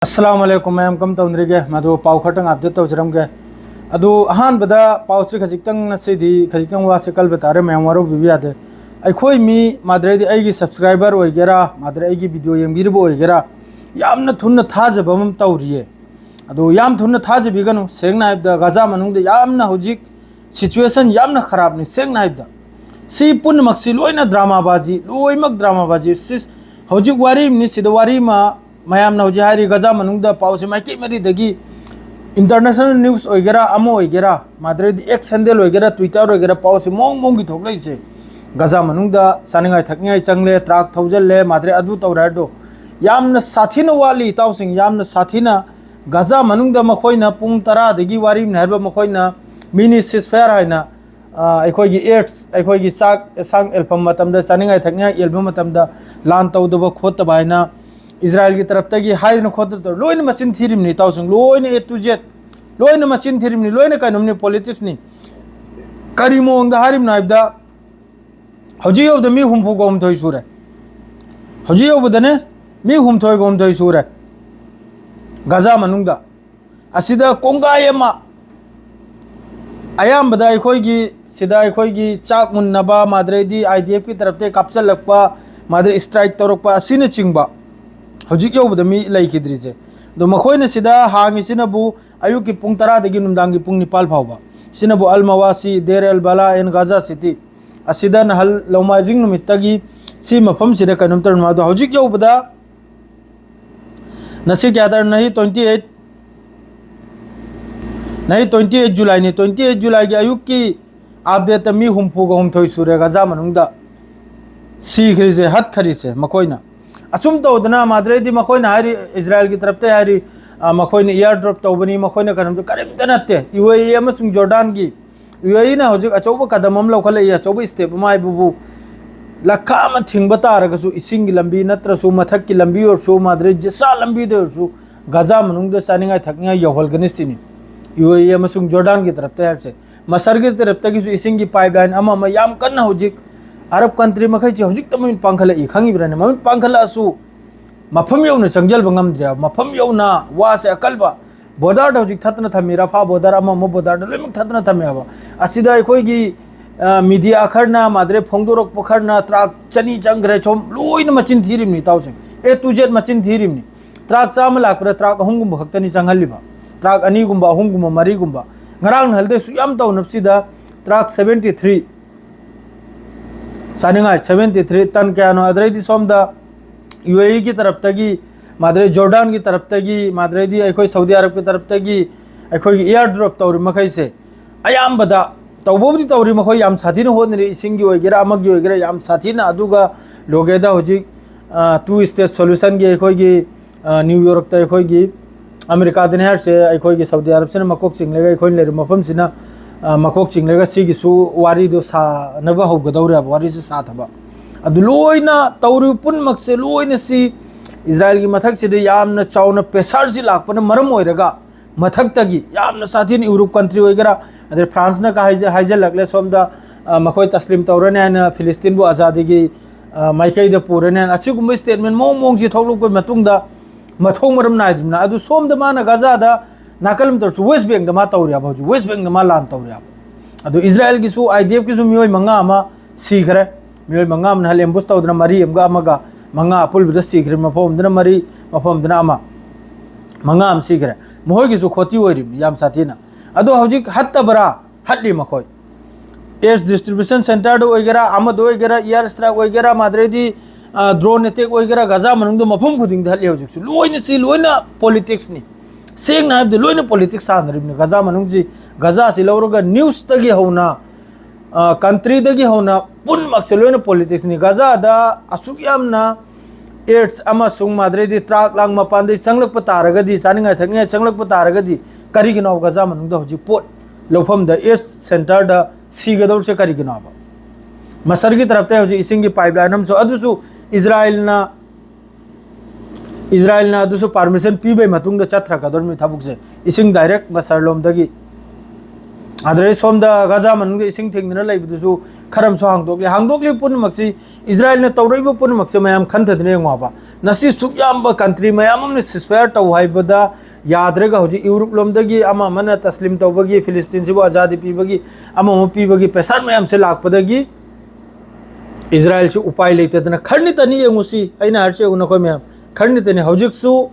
अस्सलाम वालेकुम मैम कम तौंद्रिगे मधु पाव खटंग अपडेट तौजरमगे अदु अहानबदा पावसे खजितंग नसेदी खजितंग वासे कल बतारे मैम वारो बिबियादे अखोई मी माद्रेदी आइगी सब्सक्राइबर ओइगेरा माद्रे आइगी वीडियो यंगिरबो ओइगेरा यामना थुन्न थाजबम तौरिये अदु याम थुन्न थाजबिगनु सेंगना हाइबदा गजा मनुंगदे यामना होजिक सिचुएशन यामना खराब नि सेंगना हाइबदा सी पुन मक्सी लोइना ड्रामाबाजी लोइमक ड्रामाबाजी सिस होजिक वारी नि सिदा वारी मा मैम हजी गजा मनुंग पासे माइकी मरीदगी इंटरनेशनल न्यूज़ ओइगेरा अमो ओइगेरा माद्रेदी एक्स हैंडल ओइगेरा ट्विटर ओइगेरा पासे मोंग मोंगी थोकलैसे गजा मनुंग चानिंगाय थकनिगाय चंगले ट्राक थौजल्ले माद्रे अदु तौरादो यामना साथीना वाली तावसिंग यामना साथीना गजा मनुंग मखोइना पुंग 10 दगी वारी नहरबा मखोइना मिनी सिसफायर हाइना अखोइगी एड्स अखोइगी चाक एसांग एल्फम मतमदा चानिंगाय थकनिगाय एल्बम मतमदा लान तौदबा खोतबा हाइना इजराइल की तरफ तक हाइन खोद लोन मचिन थीरिमनी ताउसुं लोन ए टू जेड लोन मचिन थीरिमनी लोन कानुमनी पॉलिटिक्स नि करी मोंग दा हारिम नाइबदा हजी योब द मी हुमफु गोम थोय सुरे हजी योब दने मी हुम थोय गोम थोय सुरे गजा मनुंगदा असिदा कोंगायमा अयाम बदा अखोइगी सिदा अखोइगी चाक मुन्नबा माद्रेदी आईडीएफ की तरफ ते कापचलकपा माद्रे स्ट्राइक तौरकपा असिन चिंगबा हजिक योबद मी लैखिद्रिसे दो मखोइना सिदा हांगिसिनबु अयुकी पुंग 10 दगी नुमदांगी पुंग 9 फावबा सिनबु अल मवासी देर अल बला एन गाजा सिटी असिदा नहल लौमाजिंग नुमित्तगी सी मफम सिदा कनुम तरमा दो हजिक योबदा नसी क्यादर नहीं 28 जुलाई ने 28 जुलाई की अयुकी अपडेट मी हुमफुगा हुमथोय सुरे गजा मनुंगदा सीखरिसे हत खरिसे मखोइना असुम तौदना माद्रेदी मखोइना हारी इजराइल की तरफ ते हारी मखोइना एयर ड्रॉप तौबनी मखोइना कनम करिमता नते यूएई अमसुंग जॉर्डन की यूएई ना होजिक अचौब कदम अम लौखले अचौब स्टेप माय बुबु लखा अम थिंगबा तारगसु इसिंग की लंबी नत्रसु मथक की लंबी और सु माद्रे जिसा लंबी देरसु गजा मनुंग दे सानिंगाय थकनिया यौहलगनिसिनी यूएई अमसुंग जॉर्डन की तरफ ते हरसे मसर की तरफ तक इसिंग की पाइपलाइन अम याम कन्ना होजिक अरब कंट्री मखैसे हजिक तमिन पांखल खांगिब्राने ममिन पांखल असु मफम यौना चंगल बंगमद्रिया मफम यौना वासे अकलबा बोर्डर हजिक थतना थमी रफा बोर्डर अम बोर्डर लोइमक थतना थमेबा असिदा अखोइगी मीडिया खरना माद्रे फोंदोरक पखरना ट्रक चनी चंग्रे छोम लोइन मचिन थीरिमनी ताउसिंग ए टू जेड मचिन थीरिमनी ट्रक चाम लाकरा ट्रक अहुंगुम खक्तनी चंगहलिबा ट्रक अनीगुम अहुंगुम मरीगुम ngaraang halde su yam taw napsida truck 73 सानिंगाय 73 टन क्या अदरदी सोमदा यूएई की तरफ तगी माद्रे जॉर्डन की तरफ तगी माद्रेदी अखोई सऊदी अरब की तरफ तगी अखोई एयर ड्रॉप तौरी मखैसे अयामबदा तौबोबदी तौरी मखोई याम साथीना होनरे इसिंगी ओइगेरा अमगी ओइगेरा याम साथीना अदुगा लोगेदा होजिक टू स्टेट सॉल्यूशन की अखोई न्यूयॉर्क त अखोई अमेरिका दिन हरसे अखोई सऊदी अरब से मकोक चिंगलेगा अखोई लेर मफम सिना मकोक चिंगलेगा सिगिसु वारी दो सा नबा होगदौरे वारी से साथबा अदु लोइना तौरु पुनमक्से लोइना सी इजराइल की मथक से यामना चाउना पेसर से लाकपन मरम ओइरगा मथक तगी यामना साथीन यूरोप कंट्री ओइगरा अदर फ्रांस ना का हाइजे लगले सोमदा मखोय तस्लीम तौरने न फिलिस्तीन बु आजादी की माइकई द पुरने असिगुम स्टेटमेंट मोंग जी थोकलुक मतुंगदा मथोंग मरम नाइदुना अदु सोमदा माना गजादा नाकलम तरसु वेस्ट बैंक दमा तौरिया बाजु वेस्ट बैंक दमा लान तौरिया अदु इजराइल की सु आईडीएफ की सु मियोय मंगा अमा सीखरे मियोय मंगा मन हल एम्बुस तौदना मरी एमगा अमगा मंगा अपुल बिद सीखरे मफोम दना मरी मफोम दना अमा मंगा अम सीखरे मोय की सु खोती ओइरि याम साथीना अदु हौजिक हत्तबरा हल्ली मखोय एस डिस्ट्रीब्यूशन सेंटर दो ओइगेरा अमद ओइगेरा एयर स्ट्राइक ओइगेरा माद्रेदी ड्रोन अटैक ओइगेरा गजा मनुंग मफोम खुदिंग हल्ली हौजिक सु लोइना सी लोइना पॉलिटिक्स नि सेंगना हाइबदे लोइना पॉलिटिक्स सानरिबने गजा मनुंगजी गजा से लौरगा न्यूज़ तगी होना कंट्री तगी होना पुनमक्से लोइना पॉलिटिक्स नि गजा दा असुक यामना एड्स अमसुंग माद्रेदी ट्रक लांग मपानदे चंगलक पतारगदी चानिंगाय थकनिया चंगलक पतारगदी करिगिनो गजा मनुंगदा होजि पोट लौफम दा एस सेंटर दा सीगदौर से करिगिनो बा मसर की तरफ ते होजि इसिंग की पाइपलाइन हम सो अदुसु इजराइल ना अदुसु परमिशन पीबे मतुंग चथ्रा कदर मी थबुक से इसिंग डायरेक्ट मसर लोम दगी अदरे सोम दा गजा मनुंग इसिंग थिंगना लैबदुसु खरम सो हांगदोकली पुनमक्सी इजराइल ने तौरइब पुनमक्से मयाम खंथदने ngwaba nasi sukyamba country mayam ne ceasefire taw haibada याद्रेगा होजी यूरोप लोमदगी अमा मन तस्लीम तौबगी फिलिस्तीन से आज़ादी पीबगी अमा मो पीबगी पैसा मैम से लापदगी इजराइल से उपाय लेतेदना खंडितनी येंगुसी अइना हरचे उनको मैम खंडितनी हौजिकसु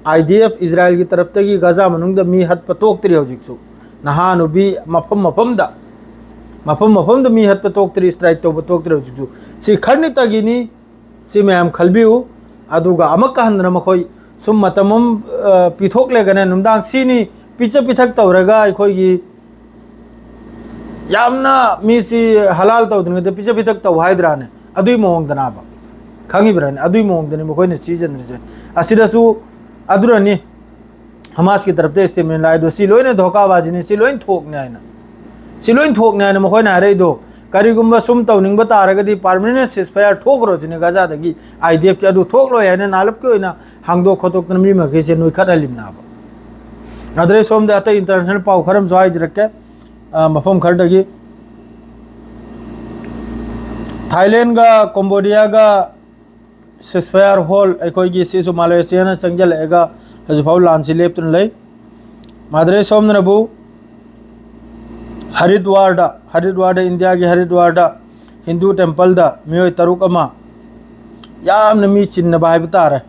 आईडीएफ इजराइल की तरफ तगी गजा मनुंगद मी हत पतोक्तरी हौजिकसु नहानुबी मफम मी हत पतोक्तरी स्ट्राइक तौबतोक्तरी हौजिकसु सी खंडितगिनी सी मैम खलबिउ अदुगा अमक हंदना मखोई सुम मतमम पिथोक लेगने नुमदांग सीनी पिच पिथक तौरगा अखोगी यामना मीसी हलाल तौदने पिच पिथक तौ हाइद्राने अदुई मोंगदनाबा खंगिब्राने अदुई मोंगदने मखोइने सीजनरिसे असिदसु अदुरनी हमास की तरफ से स्टेटमेंट लाए दो सिलोइने धोखाबाजीने सिलोइन थोकने आइना सिलोइन थोकने आइना मखोइने हारे दो करीगुम्बा सुम तौनिंग तारगदी परमानेंट सीजफायर ठोकरोजने गजादगी आईडीएफ के अदु थोकलो याने नालब के ओइना हांगदो खतोक नमी मखैसे नोइखत हलिमनाबा अदरे सोमदे अत इंटरनेशनल पाउ खरम जवाइज रखे मफम खरदगी थाईलैंड गा कंबोडिया गा सीजफायर होल अखोगी सिसु मलेशिया चंगलेगा हजफाउ लांसी लेप्तन लई मादरे सोमनबु हरिद्वार इंडिया की हरिद्वार हिंदू टेम्पल मियोय तरुक याम मी चिन्ह बाइब तारे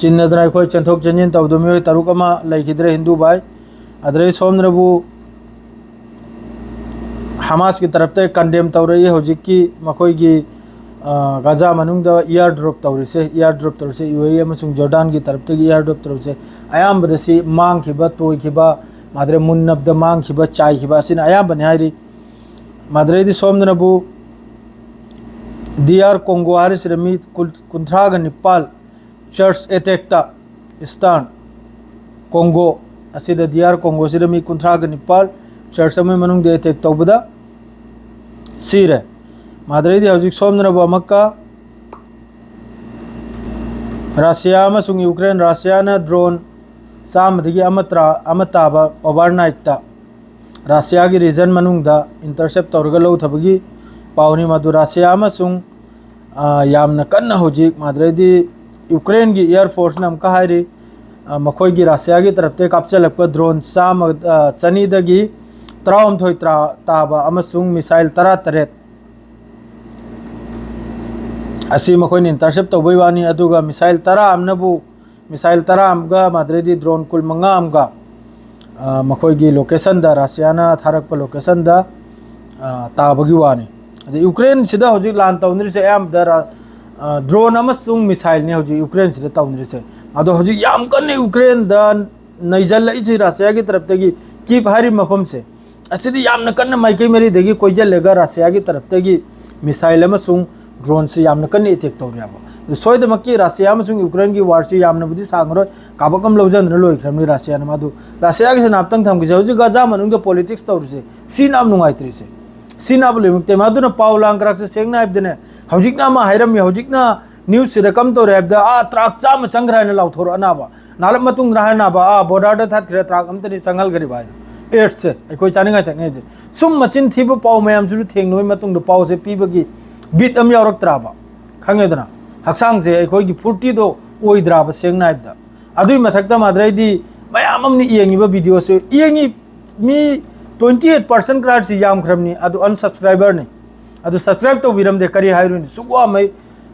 चिन्हदना अखोई चंथोक चंजिन तौद मियोय तरुक लेखिद्रे हिंदू भाई अदरे सोमनबु हमास की तरफ से कंडेम तौरई हौजिकी मखोई गजा मनुंग एयर ड्रॉप तौरिसे यूएई अमसुंग जॉर्डान की तरफ से एयर ड्रॉप तौरिसे अयाम्बदसी मांगखिबा तोइखिबा माद्रे मुन्नबद मांगखिबा चाइखिबा असिन अयाम्बने हाइरि माद्रेदी सोमनबु डीआर कोंगो हारिसिर मी कुंथ्राग निपाल चर्च एटेक्टा स्टान कोंगो असिद डीआर कोंगो सिर मी कुंथ्राग निपाल चर्च अमय मनुंग दे एटेक तौबदा सिरे माद्रेदी हौजिक सोमनबु अमक्का रशिया अमसुंग यूक्रेन रशियाना ड्रोन चामदगी अमताब ओवरनाइट रशिया की रीजन मनुंग इंटरसेप्ट तौरग लौथबगी पाउनी मधु रशिया अमसुंग यामना कन्ना हौजिक माद्रेदी यूक्रेन की एयर फोर्स ना अमका हाइरि मखोई रशिया की तरफ से कापचलप ड्रोन चाम चनीदगी 93 ताब अमसुंग मिसाइल 13 असी मखोई इंटरसेप्ट तौबई वानी अदुगा मिसाइल 13 अमनबु मिसाइल 13 अमगा माद्रेदी ड्रोन कुल मंगा अमगा मखोई लोकेशन रशियाना थारक लोकेशन ताबगी वानी यूक्रेन सिदा हौजिक लान तौनरिसे याम ड्रोन अमसुंग मिसाइल ने हौजिक यूक्रेन सिदा तौनरिसे अदो हौजिक याम कन्ने यूक्रेन नैजल इछि रशिया की तरफ तगी कीप हारि मफम से असिदी याम कन्ने माइकई मेरी देगी कोइजलेगा रशिया की तरफ तगी मिसाइल अमसुंग ड्रोन से याम कन्ने अटैक तौरियाबा सोयदमकी रशिया अमसुंग यूक्रेन की वार से यामनबुदी सांगरो काबकम लौजन लोइख्रमनि रशिया मधु रशिया के नापतंग थमगिसे हौजिक गजा मनुंग पॉलिटिक्स तौरिसे सी नाम नुंगाइत्रिसे सी नाब लेमुक्ते मधुना पाउ लांगराक से सेंगना हाइबदने हौजिकना मा हाइरम हौजिकना न्यूज से कम तौर हाइबदा ट्राक चाम चंग्रायन लाउथोर अनाबा नालम मतुंग रहनाबा बॉर्डर थाथ्रे ट्राक अमतनी संगल गरी भाई एट से अखोई चानिंगाय तकने जे सुम मचिन थीब पाउ मयाम जुरु थेंगनोय मतुंग पाउ से पीबगी बीट अम यावरक्तराबा खंगेदना हक्सांग से अखोई फुर्ती दो ओइद्राबा सेंगना हाइबदा अदुई मथक्ता माद्राइदी मयाम अमनि येंगिबा वीडियो से येंगी मी 28% क्राउड से याम खरमनी अदु अनसब्सक्राइबर ने अदु सब्सक्राइब तो विरम दे करी हाइरुन सुगवा मै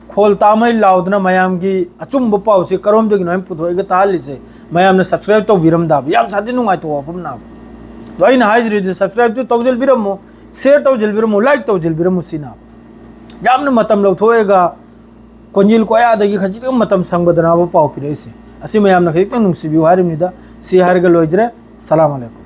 खोल तामै लाउदना मयाम की अचुम पाउ से करोम दे नोम पुथोइगा ताली से मयाम ने सब्सक्राइब तो विरम दा याम सादि नुंगाइ तो अपम ना तो अइन हाइजरी दे सब्सक्राइब तो तौजल बिरमो शेयर तौजल बिरमो लाइक तौजल बिरमो सिना याम ने मतम लौथोएगा कोंजिल को यादगी खजित मतम संगबदना पाउ पिरेसे असि मयाम ने खजित नुंसिबि हारिमनिदा सि हारगा लोइजरे सलाम अलैकुम।